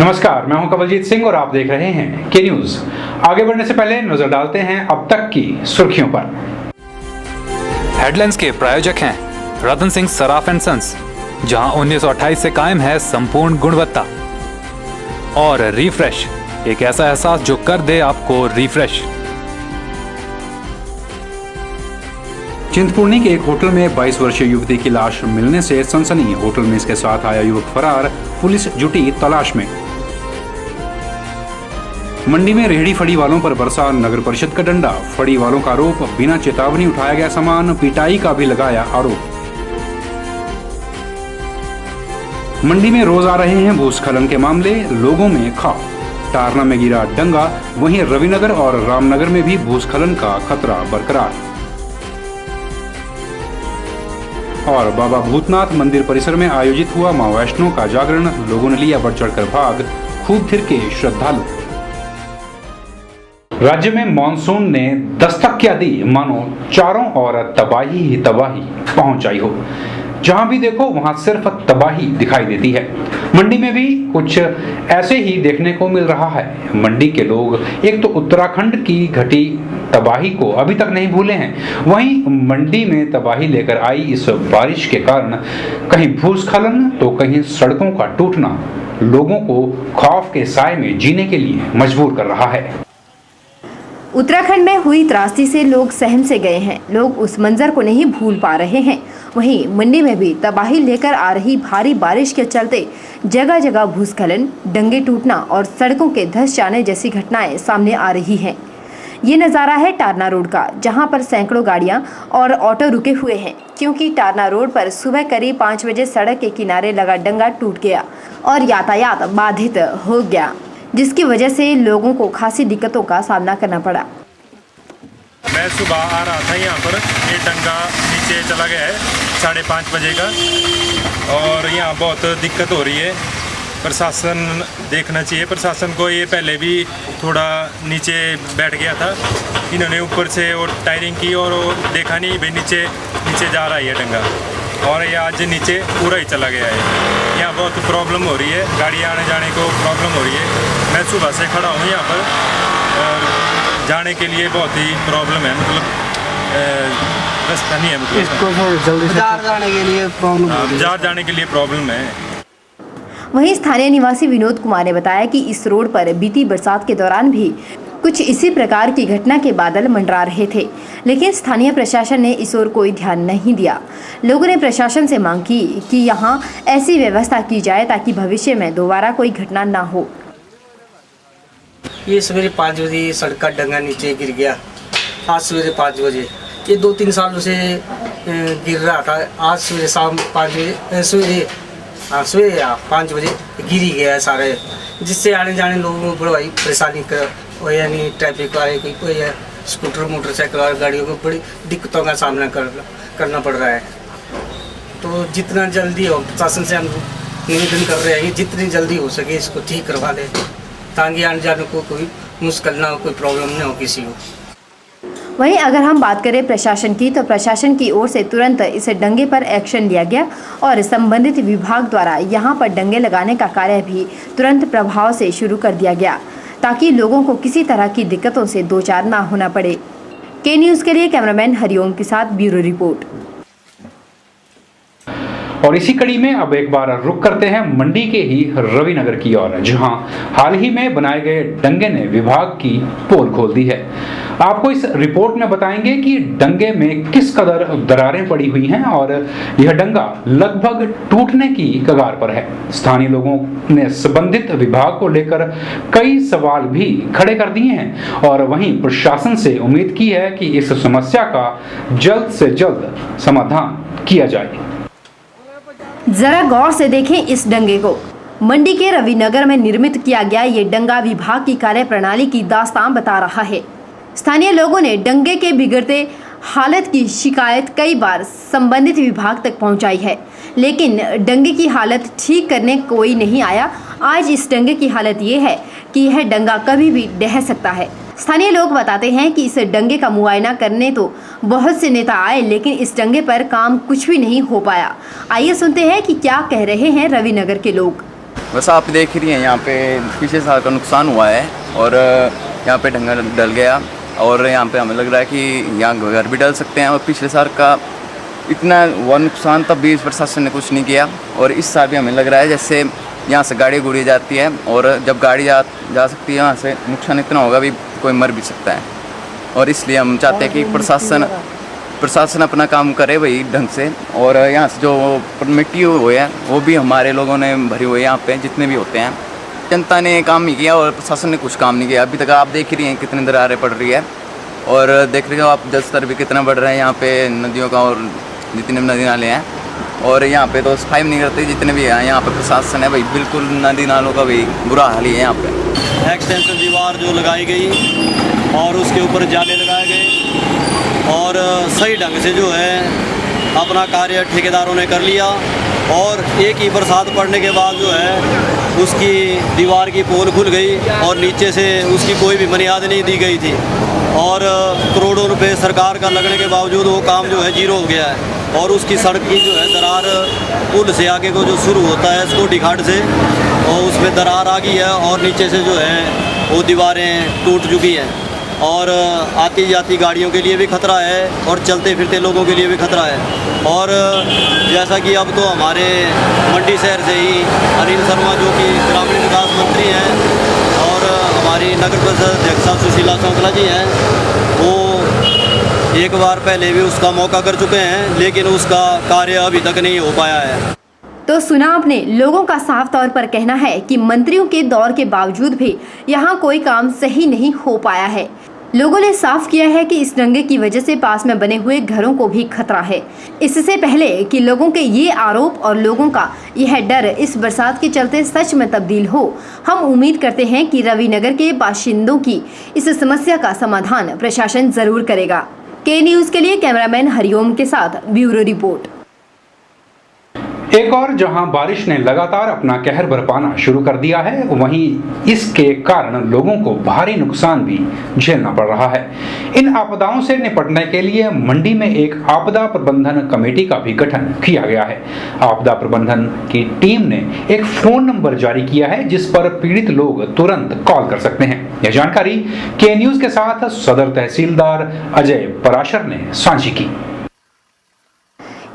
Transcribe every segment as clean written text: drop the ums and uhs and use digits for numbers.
नमस्कार, मैं हूं कवलजीत सिंह और आप देख रहे हैं के न्यूज। आगे बढ़ने से पहले नजर डालते हैं अब तक की सुर्खियों पर। हेडलाइंस के प्रायोजक हैं रतन सिंह सराफ एंड सन्स, जहां 1928 से कायम है संपूर्ण गुणवत्ता। और रिफ्रेश, एक ऐसा एहसास जो कर दे आपको रिफ्रेश। चिंतपूर्णी के एक होटल में 22 वर्षीय युवती की लाश मिलने से सनसनी। होटल में इसके साथ आया युवक फरार, पुलिस जुटी तलाश में। मंडी में रेहड़ी फड़ी वालों पर बरसा नगर परिषद का डंडा। फड़ी वालों का आरोप, बिना चेतावनी उठाया गया सामान, पिटाई का भी लगाया आरोप। मंडी में रोज आ रहे हैं भूस्खलन के मामले, लोगों में खौफ। टारना में गिरा डंगा, वहीं रविनगर और रामनगर में भी भूस्खलन का खतरा बरकरार। और बाबा भूतनाथ मंदिर परिसर में आयोजित हुआ मां वैष्णो का जागरण, लोगों ने लिया बढ़ चढ़कर भाग, खूब थिरके श्रद्धालु। राज्य में मानसून ने दस्तक क्या दी, मानो चारों ओर तबाही ही तबाही पहुंचाई हो। जहां भी देखो वहां सिर्फ तबाही दिखाई देती है। मंडी में भी कुछ ऐसे ही देखने को मिल रहा है। मंडी के लोग एक तो उत्तराखंड की घटी तबाही को अभी तक नहीं भूले हैं, वहीं मंडी में तबाही लेकर आई इस बारिश के कारण कहीं भूस्खलन तो कहीं सड़कों का टूटना लोगों को खौफ के साए में जीने के लिए मजबूर कर रहा है। उत्तराखंड में हुई त्रासदी से लोग सहम से गए हैं। लोग उस मंजर को नहीं भूल पा रहे हैं। वहीं मंडी में भी तबाही लेकर आ रही भारी बारिश के चलते जगह जगह भूस्खलन, डंगे टूटना और सड़कों के धंस जाने जैसी घटनाएं सामने आ रही हैं। ये नज़ारा है टारना रोड का, जहां पर सैकड़ों गाड़ियां और ऑटो रुके हुए हैं, क्योंकि टारना रोड पर सुबह करीब 5 बजे सड़क के किनारे लगा डंगा टूट गया और यातायात बाधित हो गया, जिसकी वजह से लोगों को खासी दिक्कतों का सामना करना पड़ा। मैं सुबह आ रहा था यहाँ पर, ये डंगा नीचे चला गया है 5:30 बजे का और यहाँ बहुत दिक्कत हो रही है। प्रशासन देखना चाहिए, प्रशासन को ये पहले भी थोड़ा नीचे बैठ गया था, इन्होंने ऊपर से और टायरिंग की और देखा नहीं भाई नीचे जा रहा है ये डंगा, और ये आज नीचे पूरा ही चला गया है। यहाँ बहुत प्रॉब्लम हो रही है, गाड़ी आने जाने को प्रॉब्लम हो रही है। मैं सुबह से खड़ा हूँ यहाँ पर और जाने के लिए बहुत ही प्रॉब्लम है, मतलब रास्ता नहीं है, मतलब जल्दी बाजार जाने के लिए प्रॉब्लम है। वहीं स्थानीय निवासी विनोद कुमार ने बताया कि इस रोड पर बीती बरसात के दौरान भी कुछ इसी प्रकार की घटना के बादल मंडरा रहे थे, लेकिन स्थानीय प्रशासन ने इस ओर कोई ध्यान नहीं दिया। लोगों ने प्रशासन से मांग की कि यहां ऐसी व्यवस्था की जाए ताकि भविष्य में दोबारा कोई घटना ना हो। ये सवेरे 5 बजे सड़क का डंगा नीचे गिर गया। आज सवेरे 5 बजे, ये 2-3 सालों से गिर रहा था। आज सवेरे शाम 5 बजे सवेरे 5 बजे गिर ही गया है सारे, जिससे आने जाने लोगों को बड़ी परेशानी कर, यानी ट्रैफिक वाले कोई स्कूटर मोटरसाइकिल वाली गाड़ियों को बड़ी दिक्कतों का सामना करना पड़ रहा है। तो जितना जल्दी हो, प्रशासन से हम निवेदन कर रहे हैं कि जितनी जल्दी हो सके इसको ठीक करवा दें, ताकि आने जाने को कोई मुश्किल ना हो, कोई प्रॉब्लम ना हो किसी को। वहीं अगर हम बात करें प्रशासन की, तो प्रशासन की ओर से तुरंत इस डंगे पर एक्शन लिया गया और संबंधित विभाग द्वारा यहां पर डंगे लगाने का कार्य भी तुरंत प्रभाव से शुरू कर दिया गया, ताकि लोगों को किसी तरह की दिक्कतों से दो चार ना होना पड़े। के न्यूज़ के लिए कैमरामैन हरिओम के साथ ब्यूरो रिपोर्ट। और इसी कड़ी में अब एक बार रुक करते हैं मंडी के ही रविनगर की ओर, जहां हाल ही में बनाए गए डंगे ने विभाग की पोल खोल दी है। आपको इस रिपोर्ट में बताएंगे कि डंगे में किस कदर दरारें पड़ी हुई हैं और यह डंगा लगभग टूटने की कगार पर है। स्थानीय लोगों ने संबंधित विभाग को लेकर कई सवाल भी खड़े कर दिए हैं और वहीं प्रशासन से उम्मीद की है कि इस समस्या का जल्द से जल्द समाधान किया जाए। जरा गौर से देखें इस डंगे को। मंडी के रविनगर में निर्मित किया गया ये डंगा विभाग की कार्यप्रणाली की दास्तान बता रहा है। स्थानीय लोगों ने डंगे के बिगड़ते हालत की शिकायत कई बार संबंधित विभाग तक पहुंचाई है, लेकिन डंगे की हालत ठीक करने कोई नहीं आया। आज इस डंगे की हालत ये है कि यह डंगा कभी भी ढह सकता है। स्थानीय लोग बताते हैं कि इस डंगे का मुआयना करने तो बहुत से नेता आए, लेकिन इस डंगे पर काम कुछ भी नहीं हो पाया। आइए सुनते हैं कि क्या कह रहे हैं रविनगर के लोग। बस आप देख रही हैं यहाँ पे पिछले साल का नुकसान हुआ है और यहाँ पे ढंगा डल गया और यहाँ पे हमें लग रहा है कि यहाँ घर भी डल सकते हैं। और पिछले साल का इतना हुआ नुकसान तब भी प्रशासन ने कुछ नहीं किया और इस साल भी हमें लग रहा है जैसे यहाँ से गाड़ी गुड़ी जाती है और जब गाड़ी जा सकती है यहाँ से नुकसान इतना होगा भी कोई मर भी सकता है। और इसलिए हम चाहते हैं कि प्रशासन अपना काम करे वही ढंग से। और यहाँ से जो मिट्टी हुई है वो भी हमारे लोगों ने भरी हुई है यहाँ पे जितने भी होते हैं। जनता ने काम नहीं किया और प्रशासन ने कुछ काम नहीं किया। अभी तक आप देख रही हैं कितनी दरारें पड़ रही है और देख रहे हो आप जल स्तर भी कितना बढ़ रहा है यहाँ पे नदियों का और जितने भी नदी नाले हैं। और यहाँ पे तो सफाई नहीं करते जितने भी हैं यहाँ पे प्रशासन है भाई बिल्कुल नदी नालों का भी बुरा हाल ही है यहाँ पे। एक्सटेंशन दीवार जो लगाई गई और उसके ऊपर जाले लगाए गए और सही ढंग से जो है अपना कार्य ठेकेदारों ने कर लिया और एक ही बरसात पड़ने के बाद जो है उसकी दीवार की पोल खुल गई और नीचे से उसकी कोई भी बुनियाद नहीं दी गई थी और करोड़ों रुपए सरकार का लगने के बावजूद वो काम जो है जीरो हो गया है। और उसकी सड़क की जो है दरार पुल से आगे को जो शुरू होता है स्कूटी घाट से और उसमें दरार आ गई है और नीचे से जो है वो दीवारें टूट चुकी हैं और आती जाती गाड़ियों के लिए भी खतरा है और चलते फिरते लोगों के लिए भी खतरा है। और जैसा कि अब तो हमारे मंडी शहर से ही अनिल शर्मा जो कि ग्रामीण विकास मंत्री हैं और हमारी नगर परिषद अध्यक्षा सुशीला शौकला जी हैं वो एक बार पहले भी उसका मौका कर चुके हैं लेकिन उसका कार्य अभी तक नहीं हो पाया है। तो सुना आपने, लोगों का साफ तौर पर कहना है कि मंत्रियों के दौर के बावजूद भी यहाँ कोई काम सही नहीं हो पाया है। लोगों ने साफ किया है कि इस दंगे की वजह से पास में बने हुए घरों को भी खतरा है। इससे पहले कि लोगों के ये आरोप और लोगों का यह डर इस बरसात के चलते सच में तब्दील हो, हम उम्मीद करते हैं कि रविनगर के बाशिंदों की इस समस्या का समाधान प्रशासन जरूर करेगा। के न्यूज़ के लिए कैमरामैन हरिओम के साथ ब्यूरो रिपोर्ट। एक और जहां बारिश ने लगातार अपना कहर बरपाना शुरू कर दिया है, वहीं इसके कारण लोगों को भारी नुकसान भी झेलना पड़ रहा है। इन आपदाओं से निपटने के लिए मंडी में एक आपदा प्रबंधन कमेटी का भी गठन किया गया है। आपदा प्रबंधन की टीम ने एक फोन नंबर जारी किया है जिस पर पीड़ित लोग तुरंत कॉल कर सकते हैं। यह जानकारी के न्यूज़ के साथ सदर तहसीलदार अजय पराशर ने साझी की।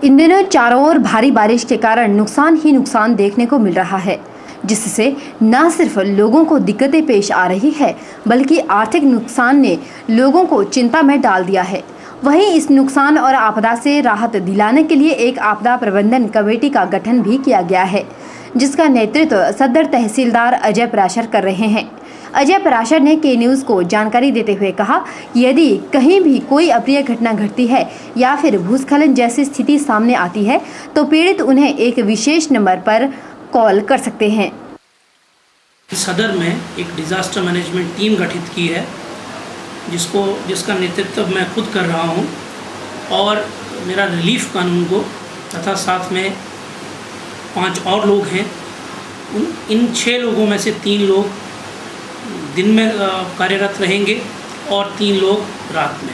इन दिनों चारों ओर भारी बारिश के कारण नुकसान ही नुकसान देखने को मिल रहा है, जिससे न सिर्फ लोगों को दिक्कतें पेश आ रही है बल्कि आर्थिक नुकसान ने लोगों को चिंता में डाल दिया है। वहीं इस नुकसान और आपदा से राहत दिलाने के लिए एक आपदा प्रबंधन कमेटी का गठन भी किया गया है, जिसका नेतृत्व सदर तहसीलदार अजय पराशर कर रहे हैं। अजय पराशर ने के न्यूज़ को जानकारी देते हुए कहा कि यदि कहीं भी कोई अप्रिय घटना घटती है या फिर भूस्खलन जैसी स्थिति सामने आती है तो पीड़ित उन्हें एक विशेष नंबर पर कॉल कर सकते हैं। सदर में एक डिजास्टर मैनेजमेंट टीम गठित की है जिसका नेतृत्व मैं खुद कर रहा हूं और मेरा रिलीफ कानून को तथा साथ में 5 और लोग हैं। इन 6 लोगों में से 3 लोग दिन में कार्यरत रहेंगे और 3 लोग रात में,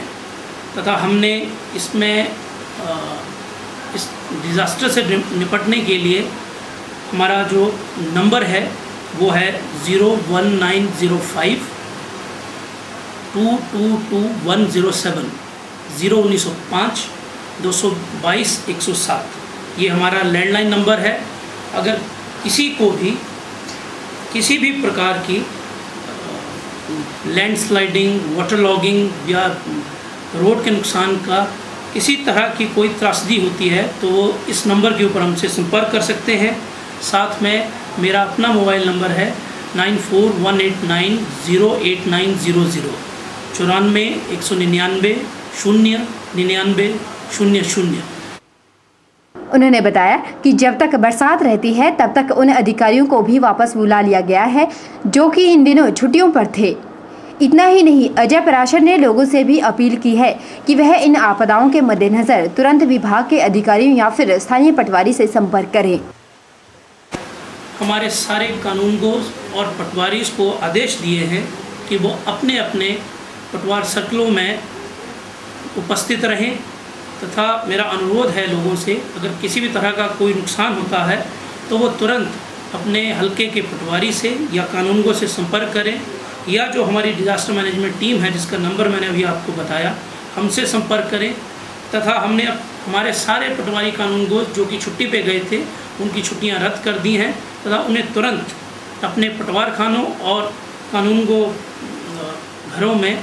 तथा हमने इसमें इस डिज़ास्टर से निपटने के लिए हमारा जो नंबर है वो है 01905 222107 01905 222 107। ये हमारा लैंडलाइन नंबर है। अगर किसी को भी किसी भी प्रकार की लैंडस्लाइडिंग, वाटर लॉगिंग या रोड के नुकसान का किसी तरह की कोई त्रासदी होती है तो वो इस नंबर के ऊपर हमसे संपर्क कर सकते हैं। साथ में मेरा अपना मोबाइल नंबर है 9418908900 94 199 099 00। उन्होंने बताया कि जब तक बरसात रहती है तब तक उन अधिकारियों को भी वापस बुला लिया गया है जो कि इन दिनों छुट्टियों पर थे। इतना ही नहीं, अजय पराशर ने लोगों से भी अपील की है कि वह इन आपदाओं के मद्देनजर तुरंत विभाग के अधिकारियों या फिर स्थानीय पटवारी से संपर्क करें। हमारे सारे कानूनगोज और पटवारी को आदेश दिए हैं कि वो अपने अपने पटवार सर्कलों में उपस्थित रहें, तथा मेरा अनुरोध है लोगों से अगर किसी भी तरह का कोई नुकसान होता है तो वो तुरंत अपने हलके के पटवारी से या कानूनगो से संपर्क करें, या जो हमारी डिज़ास्टर मैनेजमेंट टीम है जिसका नंबर मैंने अभी आपको बताया, हमसे संपर्क करें। तथा हमने हमारे सारे पटवारी कानूनगो जो कि छुट्टी पे गए थे उनकी छुट्टियां रद्द कर दी हैं तथा उन्हें तुरंत अपने पटवार खानों और कानूनगो घरों में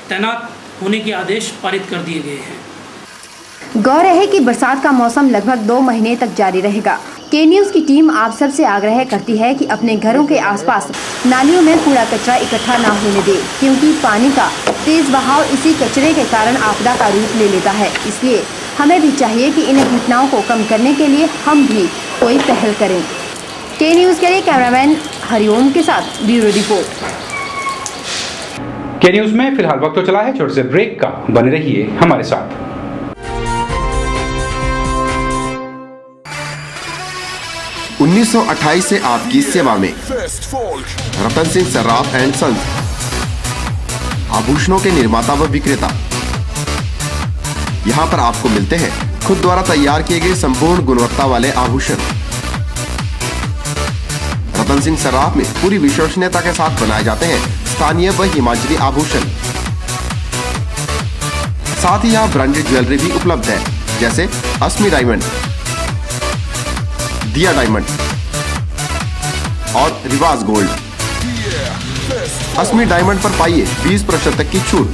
तैनात होने के आदेश पारित कर दिए गए हैं। गौर है कि बरसात का मौसम लगभग 2 महीने तक जारी रहेगा। के न्यूज़ की टीम आप सबसे आग्रह करती है कि अपने घरों के आसपास नालियों में कूड़ा कचरा इकट्ठा ना होने दे, क्योंकि पानी का तेज बहाव इसी कचरे के कारण आपदा का रूप ले लेता है। इसलिए हमें भी चाहिए कि इन घटनाओं को कम करने के लिए हम भी कोई पहल करें। के न्यूज़ के लिए कैमरामैन हरिओम के साथ ब्यूरो रिपोर्ट। के न्यूज़ में फिलहाल वक्त तो चला है छोटे से ब्रेक का, बने रहिए हमारे साथ। 1928 से आपकी सेवा में रतन सिंह सर्राफ एंड सन्स, आभूषणों के निर्माता व विक्रेता। यहाँ पर आपको मिलते हैं खुद द्वारा तैयार किए गए संपूर्ण गुणवत्ता वाले आभूषण। रतन सिंह सर्राफ में पूरी विश्वसनीयता के साथ बनाए जाते हैं स्थानीय व हिमाचली आभूषण। साथ ही यहाँ ब्रांडेड ज्वेलरी भी उपलब्ध है, जैसे अस्मी डायमंड, दिया डायमंड और रिवाज गोल्ड। अस्मी डायमंड पर पाइए 20% तक की छूट।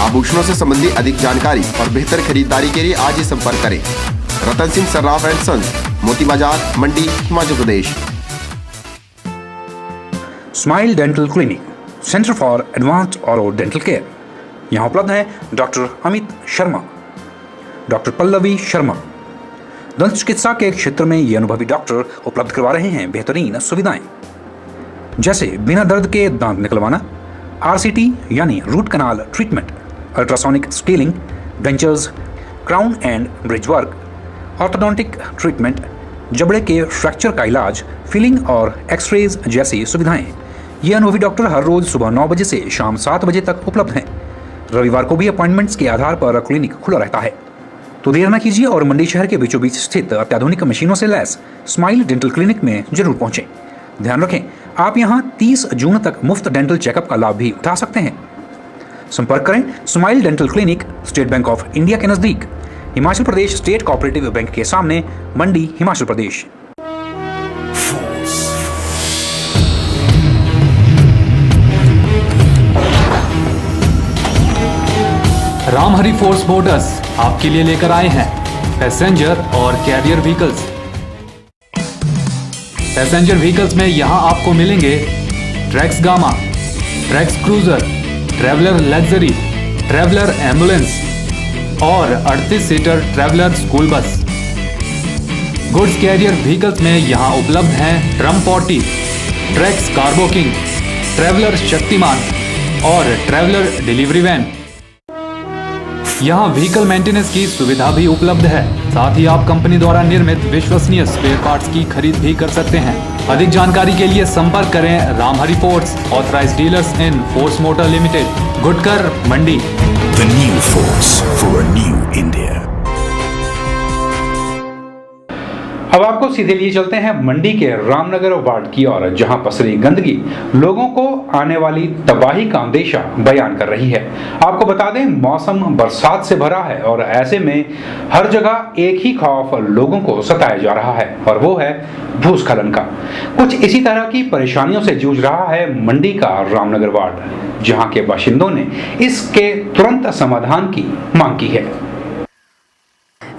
आभूषणों से संबंधित अधिक जानकारी और बेहतर खरीदारी के लिए आज ही संपर्क करें। Ratan Singh Sarraf and sons, Moti Bazar, Mandi, Himachal Pradesh. Smile dental clinic, centre for advanced oro dental care. यहाँ उपलब्ध है डॉक्टर अमित शर्मा, डॉक्टर पल्लवी शर्मा। दंत चिकित्सा के क्षेत्र में ये अनुभवी डॉक्टर उपलब्ध करवा रहे हैं बेहतरीन सुविधाएं, जैसे बिना दर्द के दांत निकलवाना, आरसीटी यानी root canal treatment, ultrasonic scaling, dentures, crown and bridge work, orthodontic treatment, जबड़े के फ्रैक्चर का इलाज, फिलिंग और एक्सरेज जैसी सुविधाएं। ये अनुभवी डॉक्टर हर रोज सुबह 9 बजे से शाम 7 बजे तक उपलब्ध हैं। रविवार को भी अपॉइंटमेंट्स के आधार पर क्लिनिक खुला रहता है। तो देर न कीजिए और मंडी शहर के बीचों बीच स्थित अत्याधुनिक मशीनों से लैस स्माइल डेंटल क्लिनिक में जरूर पहुंचें। ध्यान रखें, आप यहां 30 जून तक मुफ्त डेंटल चेकअप का लाभ भी उठा सकते हैं। संपर्क करें smile dental clinic, state bank of India के नजदीक, Himachal Pradesh state cooperative bank के सामने, मंडी, हिमाचल प्रदेश। रामहरि फोर्स मोटर्स आपके लिए लेकर आए हैं पैसेंजर और कैरियर व्हीकल्स। पैसेंजर व्हीकल्स में यहां आपको मिलेंगे Trax Gama, Trax Cruiser, Traveller luxury, Traveller ambulance और 38 seater Traveller school bus. Goods carrier vehicles में यहां उपलब्ध हैं Trump 40, Trax Cargo King, Traveller Shaktiman और ट्रैवलर डिलीवरी वैन। यहाँ व्हीकल मेंटेनेंस की सुविधा भी उपलब्ध है। साथ ही आप कंपनी द्वारा निर्मित विश्वसनीय स्पेयर पार्ट्स की खरीद भी कर सकते हैं। अधिक जानकारी के लिए संपर्क करें Ramhari force, authorised dealers in force motor limited, गुडकर, Mandi. The new force for a new India. अब आपको सीधे लिए चलते हैं मंडी के रामनगर वार्ड की ओर, जहां पसरी गंदगी लोगों को आने वाली तबाही का अंदेशा बयान कर रही है। आपको बता दें, मौसम बरसात से भरा है और ऐसे में हर जगह एक ही खौफ लोगों को सताया जा रहा है और वो है भूस्खलन का। कुछ इसी तरह की परेशानियों से जूझ रहा है मंडी का रामनगर वार्ड, जहां के बाशिंदों ने इसके तुरंत समाधान की मांग की है।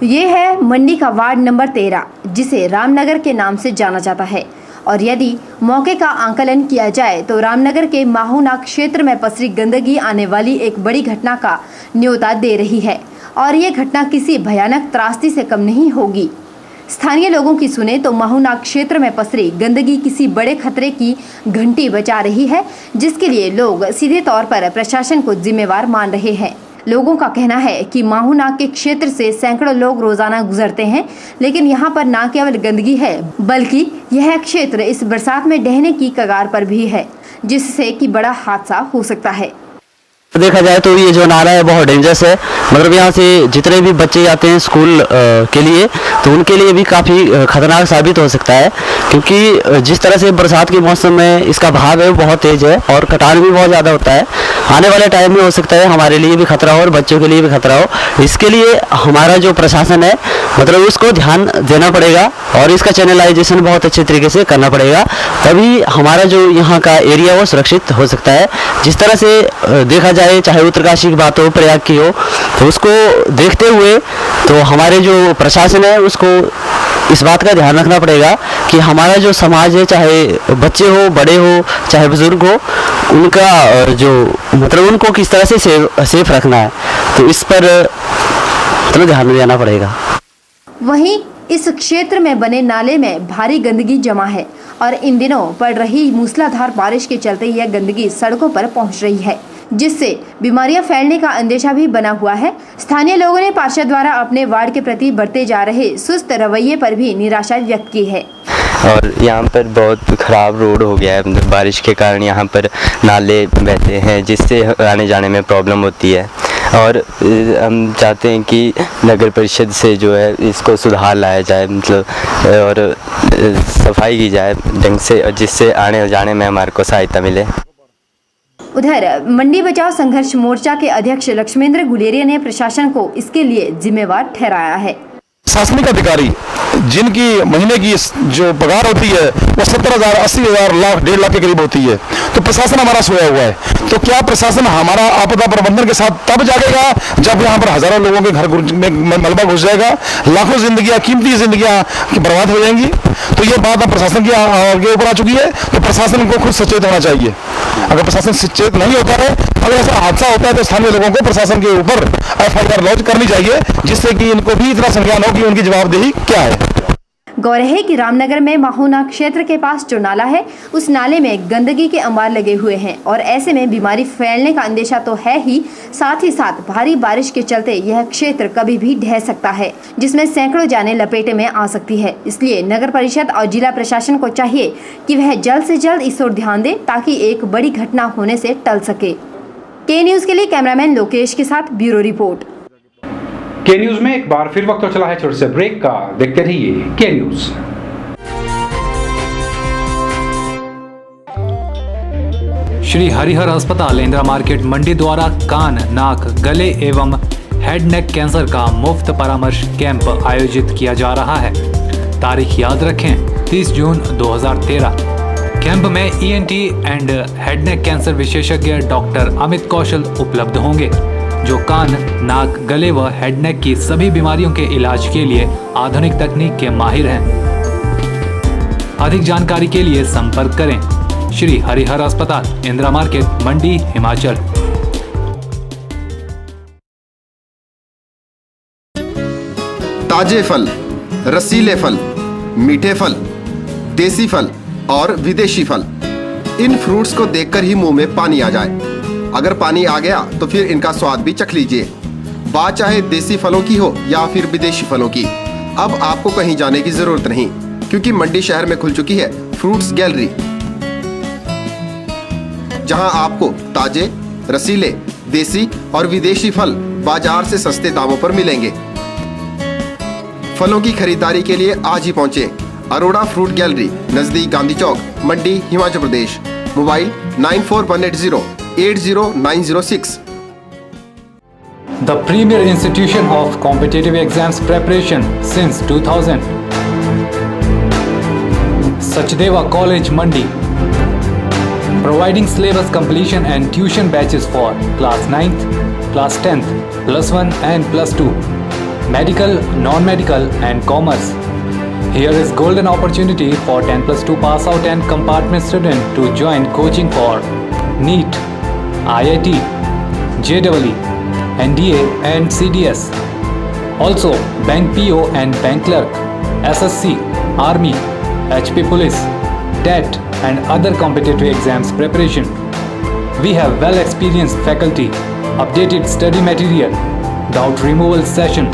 ये है मंडी का वार्ड नंबर 13, जिसे रामनगर के नाम से जाना जाता है। और यदि मौके का आंकलन किया जाए तो रामनगर के माहूनाग क्षेत्र में पसरी गंदगी आने वाली एक बड़ी घटना का न्योता दे रही है और ये घटना किसी भयानक त्रासदी से कम नहीं होगी। स्थानीय लोगों की सुने तो माहूनाग क्षेत्र में पसरी गंदगी किसी बड़े खतरे की घंटी बजा रही है, जिसके लिए लोग सीधे तौर पर प्रशासन को जिम्मेवार मान रहे हैं। लोगों का कहना है कि माहूनाग के क्षेत्र से सैकड़ों लोग रोजाना गुजरते हैं, लेकिन यहाँ पर न केवल गंदगी है बल्कि यह क्षेत्र इस बरसात में ढहने की कगार पर भी है, जिससे कि बड़ा हादसा हो सकता है। देखा जाए तो ये जो नाला है बहुत डेंजरस है। मतलब यहाँ से जितने भी बच्चे जाते हैं स्कूल के लिए तो उनके लिए भी काफ़ी खतरनाक साबित हो सकता है, क्योंकि जिस तरह से बरसात के मौसम में इसका बहाव है वो बहुत तेज़ है और कटान भी बहुत ज़्यादा होता है। आने वाले टाइम में हो सकता है हमारे लिए भी खतरा हो और बच्चों के लिए भी खतरा हो। इसके लिए हमारा जो प्रशासन है मतलब उसको ध्यान देना पड़ेगा और इसका चैनलाइजेशन बहुत अच्छे तरीके से करना पड़ेगा, तभी हमारा जो यहाँ का एरिया वो सुरक्षित हो सकता है। जिस तरह से देखा जाए चाहे उत्तरकाशी की बात हो प्रयाग की हो, तो उसको देखते हुए तो हमारे जो प्रशासन है उसको इस बात का ध्यान रखना पड़ेगा कि हमारा जो समाज है, चाहे बच्चे हो बड़े हो चाहे बुजुर्ग हो, उनका जो मतलब उनको किस तरह से सेफ रखना है, तो इस पर मतलब ध्यान देना पड़ेगा। वहीं इस क्षेत्र में बने नाले में भारी गंदगी जमा है और इन दिनों पड़ रही मूसलाधार बारिश के चलते यह गंदगी सड़कों पर पहुंच रही है, जिससे बीमारियां फैलने का अंदेशा भी बना हुआ है। स्थानीय लोगों ने पार्षद द्वारा अपने वार्ड के प्रति बरते जा रहे सुस्त रवैये पर भी निराशा व्यक्त की है। और यहाँ पर बहुत ख़राब रोड हो गया है, मतलब बारिश के कारण यहाँ पर नाले बहते हैं जिससे आने जाने में प्रॉब्लम होती है। और हम चाहते हैं कि नगर परिषद से जो है इसको सुधार लाया जाए, मतलब और सफाई की जाए ढंग से, जिससे आने जाने में हमारे को सहायता मिले। उधर मंडी बचाओ संघर्ष मोर्चा के अध्यक्ष लक्ष्मेंद्र गुलेरिया ने प्रशासन को इसके लिए जिम्मेवार ठहराया है। प्रशासनिक अधिकारी जिनकी महीने की जो पगार होती है वो 70,000, 80,000, लाख, 1.5 लाख के करीब होती है, तो प्रशासन हमारा सोया हुआ है। तो क्या प्रशासन हमारा आपदा प्रबंधन के साथ तब जागेगा जब यहाँ पर हजारों लोगों के घर में मलबा घुस जाएगा, लाखों जिंदगियां, कीमती जिंदगियां बर्बाद हो जाएंगी। तो ये बात अब प्रशासन की आगे ऊपर आ चुकी है, तो प्रशासन को खुद सचेत होना चाहिए। अगर प्रशासन सचेत नहीं होता है, अगर ऐसा हादसा होता है तो स्थानीय लोगों को प्रशासन के ऊपर FIR लॉन्च करनी चाहिए, जिससे कि इनको भी इतना संज्ञान हो कि उनकी जवाबदेही क्या है। गौर है कि रामनगर में माहौना क्षेत्र के पास जो नाला है उस नाले में गंदगी के अंबार लगे हुए हैं और ऐसे में बीमारी फैलने का अंदेशा तो है ही, साथ ही साथ भारी बारिश के चलते यह क्षेत्र कभी भी ढह सकता है, जिसमें सैकड़ों जाने लपेटे में आ सकती है। इसलिए नगर परिषद और जिला प्रशासन को चाहिए कि वह जल्द से जल्द इस ओर ध्यान दे ताकि एक बड़ी घटना होने से टल सके। के न्यूज के लिए कैमरामैन लोकेश के साथ ब्यूरो रिपोर्ट। के न्यूज में एक बार फिर वक्त तो चला है छोटे से ब्रेक का, देखते रहिए के न्यूज। श्री हरिहर अस्पताल इंदिरा मार्केट मंडी द्वारा कान, नाक, गले एवं हेड नेक कैंसर का मुफ्त परामर्श कैंप आयोजित किया जा रहा है। तारीख याद रखें 30 जून 2013। कैंप में ENT and head neck cancer विशेषज्ञ डॉक्टर अमित कौशल उपलब्ध होंगे, जो कान, नाक, गले व हेड नेक की सभी बीमारियों के इलाज के लिए आधुनिक तकनीक के माहिर हैं। अधिक जानकारी के लिए संपर्क करें श्री हरिहर अस्पताल, इंदिरा मार्केट, मंडी, हिमाचल। ताजे फल, रसीले फल, मीठे फल, देसी फल और विदेशी फल, इन फ्रूट्स को देखकर ही मुंह में पानी आ जाए। अगर पानी आ गया तो फिर इनका स्वाद भी चख लीजिए। बात चाहे देसी फलों की हो या फिर विदेशी फलों की, अब आपको कहीं जाने की जरूरत नहीं, क्योंकि मंडी शहर में खुल चुकी है फ्रूट्स गैलरी, जहां आपको ताजे, रसीले, देसी और विदेशी फल बाजार से सस्ते दामों पर मिलेंगे। फलों की खरीदारी के लिए आज ही पहुंचे अरोड़ा फ्रूट गैलरी, नजदीक गांधी चौक, मंडी, हिमाचल प्रदेश। Mobile 9418080906। The premier institution of competitive exams preparation since 2000. Sachdeva College, Mandi. Providing syllabus completion and tuition batches for class 9th, class 10th, plus 1 and plus 2, medical, non-medical and commerce. Here is golden opportunity for 10+2 pass out and compartment student to join coaching for NEET, IIT, JEE, NDA and CDS. Also bank PO and bank clerk, SSC, Army, HP Police, TET and other competitive exams preparation. We have well experienced faculty, updated study material, doubt removal session,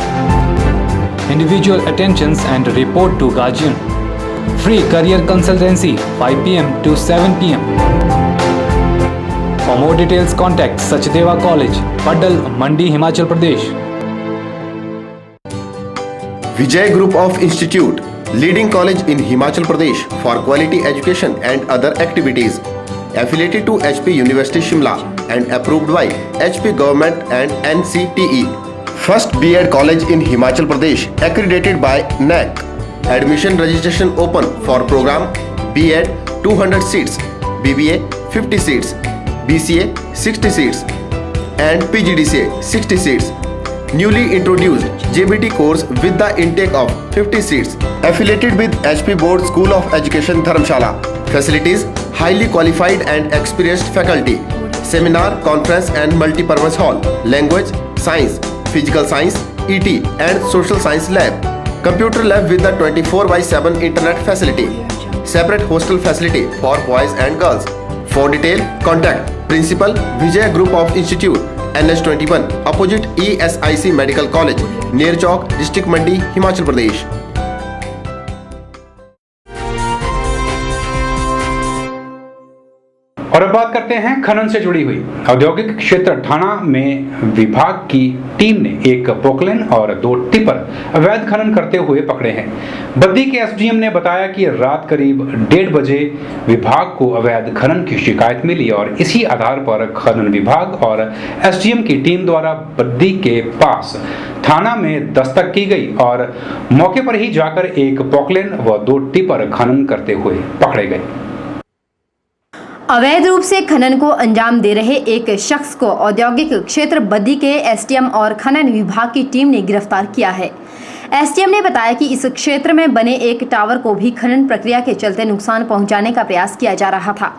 individual attentions and report to guardian. Free career consultancy 5 PM to 7 PM. For more details, contact Sachdeva College, Paddal, Mandi, Himachal Pradesh. Vijay Group of Institute, leading college in Himachal Pradesh for quality education and other activities. Affiliated to HP University Shimla and approved by HP Government and NCTE. First B.Ed college in Himachal Pradesh, accredited by NAC. Admission registration open for program B.Ed 200 seats, BBA 50 seats, BCA 60 seats and PGDCA 60 seats. Newly introduced JBT course with the intake of 50 seats. Affiliated with HP Board School of Education Dharamshala. Facilities: highly qualified and experienced faculty. Seminar, conference and multi-purpose hall. Language, science, physical science, ET and social science lab. Computer lab with the 24/7 internet facility. Separate hostel facility for boys and girls. For detail, contact Principal Vijay Group of Institute, NH21, opposite ESIC Medical College, near Chowk, District Mandi, Himachal Pradesh. और अब बात करते हैं खनन से जुड़ी हुई। औद्योगिक क्षेत्र थाना में विभाग की टीम ने एक पोकलेन और 2 टिपर अवैध खनन करते हुए पकड़े हैं। बद्दी के एसडीएम ने बताया कि रात करीब 1:30 बजे विभाग को अवैध खनन की शिकायत मिली और इसी आधार पर खनन विभाग और एसडीएम की टीम द्वारा बद्दी के पास थाना में दस्तक की गई और मौके पर ही जाकर एक पोकलेन व 2 टिपर खनन करते हुए पकड़े गए। अवैध रूप से खनन को अंजाम दे रहे एक शख्स को औद्योगिक क्षेत्र बद्दी के एसडीएम और खनन विभाग की टीम ने गिरफ्तार किया है। एसडीएम ने बताया कि इस क्षेत्र में बने एक टावर को भी खनन प्रक्रिया के चलते नुकसान पहुंचाने का प्रयास किया जा रहा था।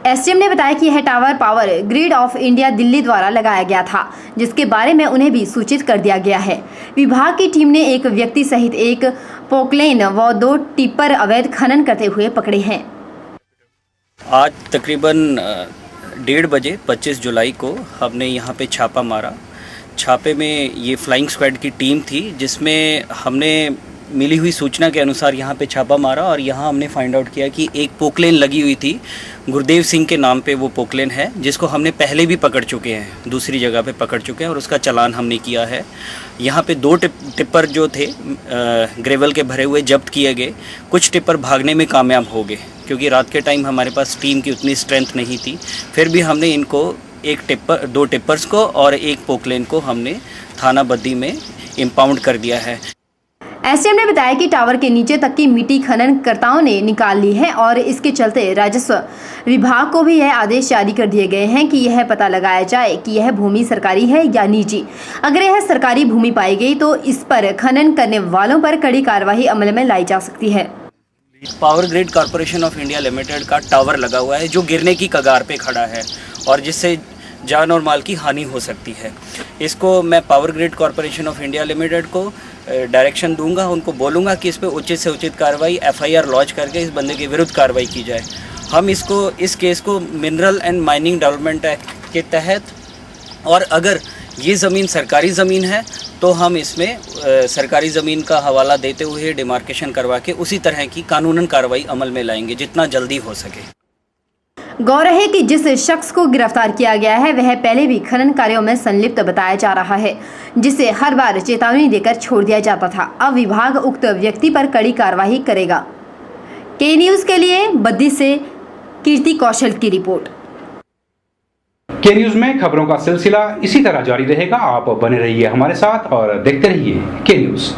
एसडीएम ने बताया कि यह tower power grid of India Delhi द्वारा लगाया गया था, जिसके बारे में उन्हें भी सूचित कर दिया गया है। विभाग की टीम ने एक व्यक्ति सहित एक पोकलेन व 2 टिपर अवैध खनन करते हुए पकड़े हैं। आज तकरीबन 1:30 बजे 25 जुलाई को हमने यहाँ पे छापा मारा। छापे में ये फ्लाइंग स्क्वाड की टीम थी, जिसमें हमने मिली हुई सूचना के अनुसार यहाँ पे छापा मारा और यहाँ हमने फाइंड आउट किया कि एक पोकलेन लगी हुई थी। गुरदेव सिंह के नाम पे वो पोकलेन है, जिसको हमने पहले भी पकड़ चुके हैं, दूसरी जगह पे पकड़ चुके हैं और उसका चालान हमने किया है। यहाँ पे 2 टिप्पर जो थे ग्रेवल के भरे हुए जब्त किए गए। कुछ टिप्पर भागने में कामयाब हो गए क्योंकि रात के टाइम हमारे पास टीम की उतनी स्ट्रेंथ नहीं थी। फिर भी हमने इनको 2 टिप्पर्स को और एक पोकलेन को हमने थाना बद्दी में इम्पाउंड कर दिया है। एसडीएम ने बताया कि टावर के नीचे तक की मिट्टी खननकर्ताओं ने निकाल ली है और इसके चलते राजस्व विभाग को भी यह आदेश जारी कर दिए गए हैं कि यह पता लगाया जाए कि यह भूमि सरकारी है या निजी। अगर यह सरकारी भूमि पाई गई तो इस पर खनन करने वालों पर कड़ी कार्रवाई अमल में लाई जा सकती है। Power grid corporation of India limited का टावर लगा हुआ है जो गिरने की कगार पे खड़ा है और जिससे जान और माल की हानि हो सकती है। इसको मैं power grid corporation of India limited को डायरेक्शन दूंगा, उनको बोलूँगा कि इस पे उचित से उचित कार्रवाई FIR लॉन्च करके इस बंदे के विरुद्ध कार्रवाई की जाए। हम इस केस को mineral and mining development act के तहत, और अगर ये ज़मीन सरकारी ज़मीन है तो हम इसमें सरकारी ज़मीन का हवाला देते हुए डिमार्केशन करवा के उसी तरह की कानूनन कार्रवाई अमल में लाएंगे जितना जल्दी हो सके। गौर है कि जिस शख्स को गिरफ्तार किया गया है वह पहले भी खनन कार्यों में संलिप्त बताया जा रहा है, जिसे हर बार चेतावनी देकर छोड़ दिया जाता था। अब विभाग उक्त व्यक्ति पर कड़ी कार्रवाई करेगा। के न्यूज़ के लिए बद्दी से कीर्ति कौशल की रिपोर्ट। के न्यूज़ में खबरों का सिलसिला इसी तरह जारी रहेगा। आप बने रहिए हमारे साथ और देखते रहिए के न्यूज़।